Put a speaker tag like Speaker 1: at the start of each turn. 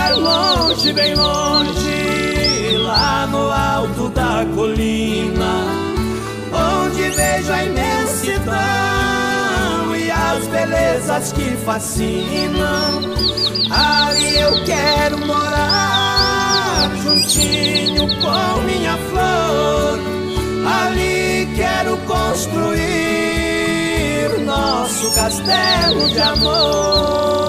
Speaker 1: quero longe, bem longe, lá no alto da colina, onde vejo a imensidão e as belezas que fascinam. Ali eu quero morar, juntinho com minha flor. Ali quero construir nosso castelo de amor.